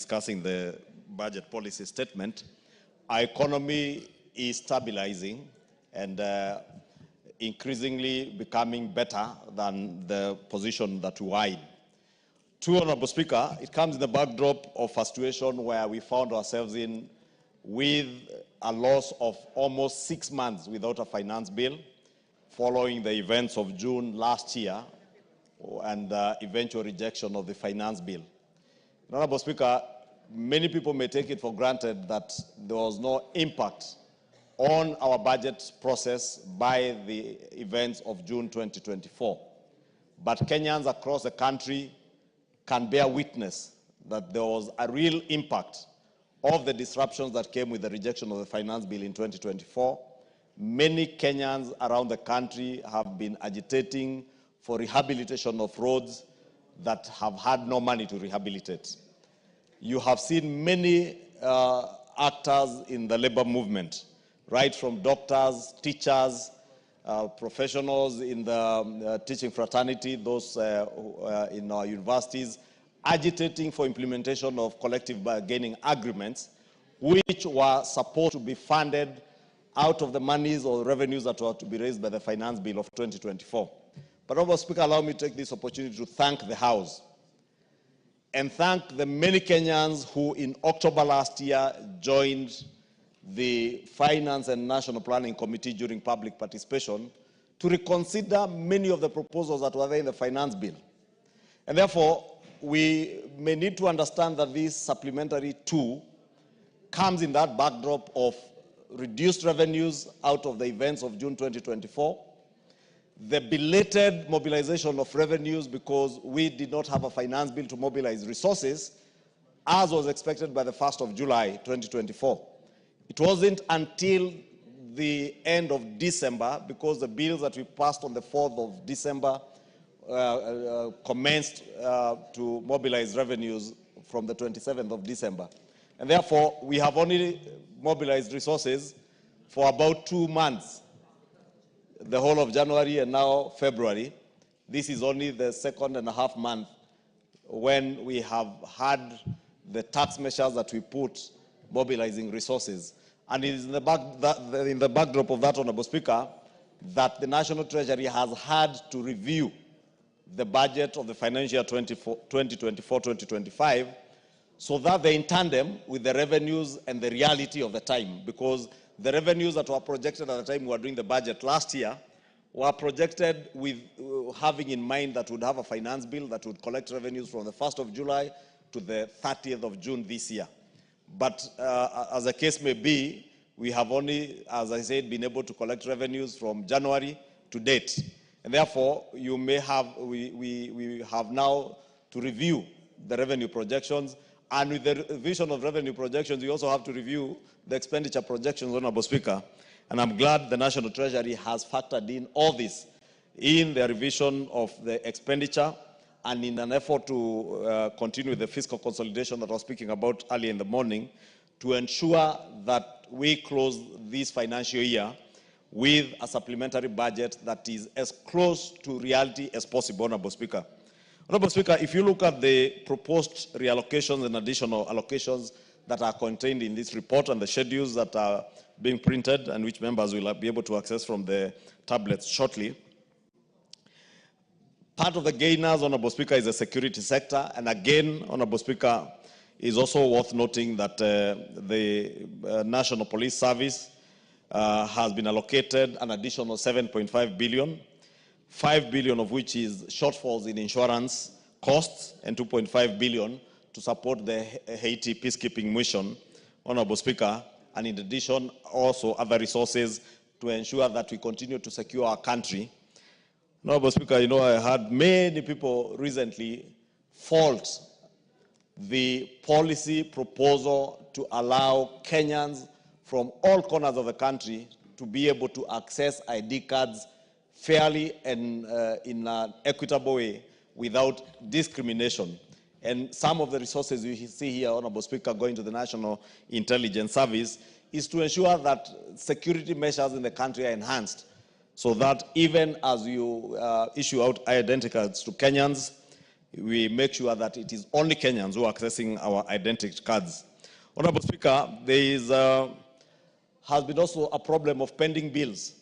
discussing the budget policy statement, our economy is stabilizing and increasingly becoming better than the position that we were in. Two, Honorable Speaker, it comes in the backdrop of a situation where we found ourselves in with a loss of almost 6 months without a finance bill following the events of June last year and eventual rejection of the finance bill. Honorable Speaker, many people may take it for granted that there was no impact on our budget process by the events of June 2024. But Kenyans across the country can bear witness that there was a real impact of the disruptions that came with the rejection of the finance bill in 2024. Many Kenyans around the country have been agitating for rehabilitation of roads that have had no money to rehabilitate. You have seen many actors in the labor movement, right from doctors, teachers, professionals in the teaching fraternity, those in our universities, agitating for implementation of collective bargaining agreements, which were supposed to be funded out of the monies or revenues that were to be raised by the finance bill of 2024. But, Honorable Speaker, allow me to take this opportunity to thank the House and thank the many Kenyans who in October last year joined the Finance and National Planning Committee during public participation to reconsider many of the proposals that were there in the finance bill. And therefore, we may need to understand that this supplementary tool comes in that backdrop of reduced revenues out of the events of June 2024, the belated mobilization of revenues because we did not have a finance bill to mobilize resources, as was expected by the 1st of July 2024. It wasn't until the end of December, because the bills that we passed on the 4th of December commenced to mobilize revenues from the 27th of December. And therefore, we have only mobilized resources for about 2 months, the whole of January and now February. This is only the 2.5 month when we have had the tax measures that we put mobilizing resources. And it is in the backdrop of that, Honorable Speaker, that the National Treasury has had to review the budget of the financial year 2024-2025 so that they're in tandem with the revenues and the reality of the time, because the revenues that were projected at the time we were doing the budget last year were projected with having in mind that we'd have a finance bill that would collect revenues from the 1st of July to the 30th of June this year. But as the case may be, we have only, as I said, been able to collect revenues from January to date. And therefore, you may have, we have now to review the revenue projections. And with the revision of revenue projections, we also have to review the expenditure projections, Honorable Speaker. And I'm glad the National Treasury has factored in all this in the revision of the expenditure and in an effort to continue the fiscal consolidation that I was speaking about earlier in the morning, to ensure that we close this financial year with a supplementary budget that is as close to reality as possible, Honorable Speaker. Honorable Speaker, if you look at the proposed reallocations and additional allocations that are contained in this report and the schedules that are being printed and which members will be able to access from the tablets shortly, part of the gainers, Honorable Speaker, is the security sector. And again, Honorable Speaker, is also worth noting that the National Police Service has been allocated an additional 7.5 billion, 5 billion of which is shortfalls in insurance costs, and 2.5 billion to support the Haiti peacekeeping mission, Honorable Speaker, and in addition also other resources to ensure that we continue to secure our country. Honorable Speaker, you know, I heard many people recently fault the policy proposal to allow Kenyans from all corners of the country to be able to access ID cards fairly and in an equitable way without discrimination. And some of the resources you see here, Honorable Speaker, going to the National Intelligence Service is to ensure that security measures in the country are enhanced so that even as you issue out identity cards to Kenyans, we make sure that it is only Kenyans who are accessing our identity cards. Honorable Speaker, has been also a problem of pending bills.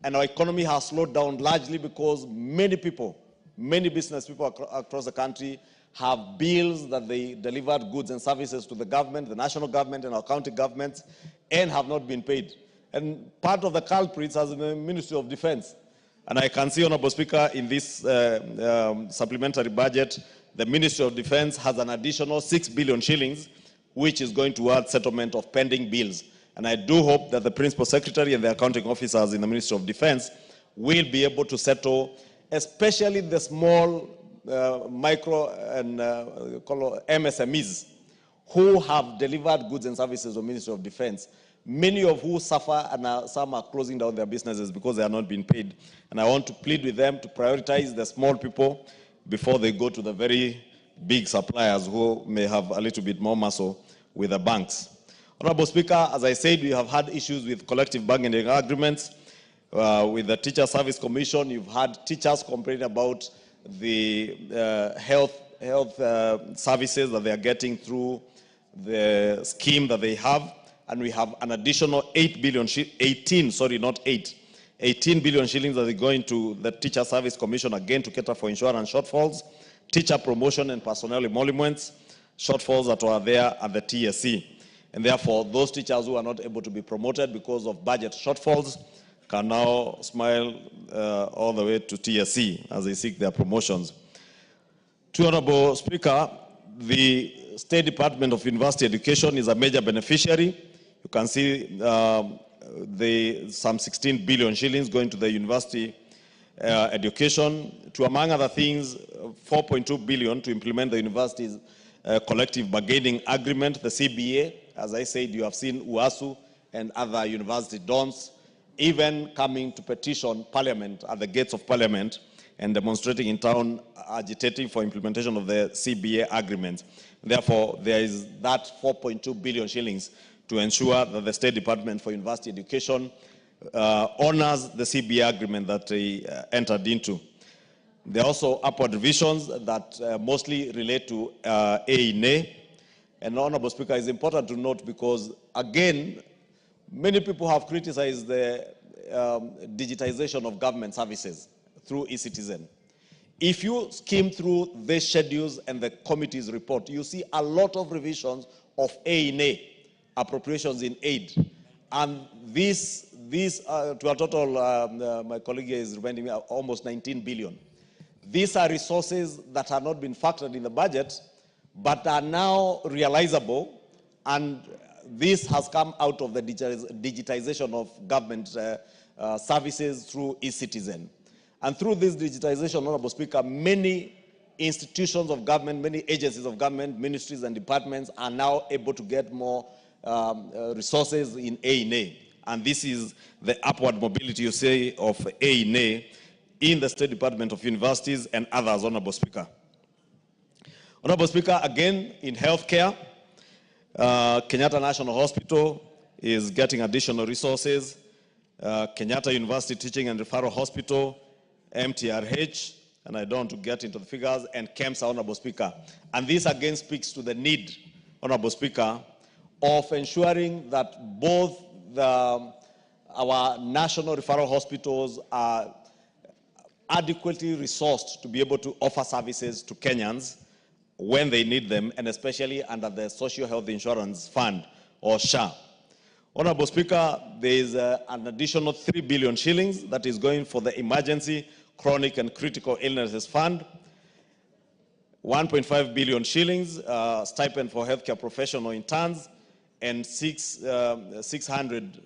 And our economy has slowed down largely because many people, many business people across the country have bills that they delivered goods and services to the government, the national government and our county governments, and have not been paid. And part of the culprits has been the Ministry of Defense. And I can see, Honorable Speaker, in this supplementary budget, the Ministry of Defense has an additional 6 billion shillings, which is going towards settlement of pending bills. And I do hope that the Principal Secretary and the accounting officers in the Ministry of Defense will be able to settle, especially the small, micro and MSMEs who have delivered goods and services to the Ministry of Defense, many of who suffer and some are closing down their businesses because they are not being paid. And I want to plead with them to prioritize the small people before they go to the very big suppliers who may have a little bit more muscle with the banks. Honorable Speaker, as I said, we have had issues with collective bargaining agreements. With the Teacher Service Commission, you've had teachers complain about the health services that they are getting through the scheme that they have. And we have an additional 18 billion shillings that are going to the Teacher Service Commission again to cater for insurance shortfalls, teacher promotion and personnel emoluments, shortfalls that are there at the TSC. And therefore, those teachers who are not able to be promoted because of budget shortfalls can now smile all the way to TSC as they seek their promotions. To Honorable Speaker, the State Department of University Education is a major beneficiary. You can see some 16 billion shillings going to the university education, to, among other things, 4.2 billion to implement the university's collective bargaining agreement, the CBA. As I said, you have seen UASU and other university dons even coming to petition Parliament at the gates of Parliament and demonstrating in town, agitating for implementation of the CBA agreement. Therefore, there is that 4.2 billion shillings to ensure that the State Department for University Education honors the CBA agreement that they entered into. There are also upward revisions that mostly relate to A&A. And Honorable Speaker, it's important to note because, again, many people have criticized the digitization of government services through eCitizen. If you skim through the schedules and the committee's report, you see a lot of revisions of A&A, appropriations in aid. And these to a total, my colleague here is reminding me, almost 19 billion. These are resources that have not been factored in the budget, but are now realizable, and this has come out of the digitization of government services through eCitizen. And through this digitization, Honorable Speaker, many institutions of government, many agencies of government, ministries and departments are now able to get more resources in A&A. And this is the upward mobility, you say, of A&A in the State Department of Universities and others, Honorable Speaker. Honorable Speaker, again, in healthcare, Kenyatta National Hospital is getting additional resources. Kenyatta University Teaching and Referral Hospital, MTRH, and I don't want to get into the figures, and KEMSA, Honorable Speaker. And this again speaks to the need, Honorable Speaker, of ensuring that both our national referral hospitals are adequately resourced to be able to offer services to Kenyans when they need them, and especially under the Social Health Insurance Fund, or SHA. Honorable Speaker, there is an additional 3 billion shillings that is going for the Emergency, Chronic and Critical Illnesses Fund, 1.5 billion shillings, stipend for healthcare professional interns, and 600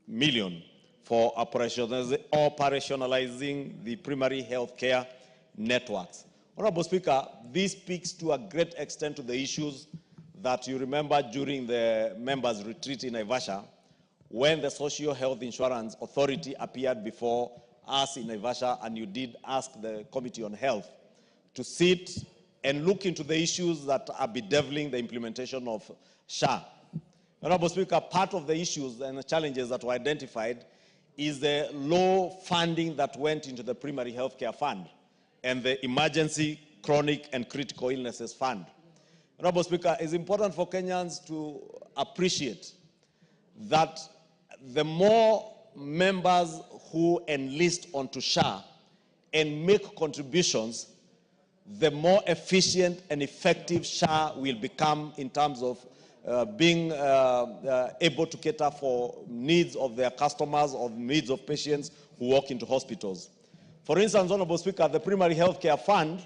million for operationalizing the primary healthcare networks. Honorable Speaker, this speaks to a great extent to the issues that you remember during the members' retreat in Naivasha, when the Social Health Insurance Authority appeared before us in Naivasha, and you did ask the Committee on Health to sit and look into the issues that are bedeviling the implementation of SHA. Honorable Speaker, part of the issues and the challenges that were identified is the low funding that went into the primary healthcare fund and the emergency Chronic and Critical Illnesses Fund. Honorable Speaker, it's important for Kenyans to appreciate that the more members who enlist onto SHA and make contributions, the more efficient and effective SHA will become in terms of being able to cater for needs of their customers or needs of patients who walk into hospitals. For instance, Honorable Speaker, the Primary Healthcare Fund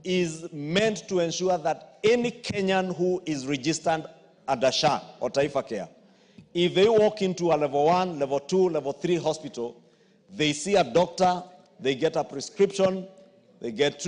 is meant to ensure that any Kenyan who is registered under SHA or Taifa Care, if they walk into a level 1, level 2, level 3 hospital, they see a doctor, they get a prescription, they get treatment.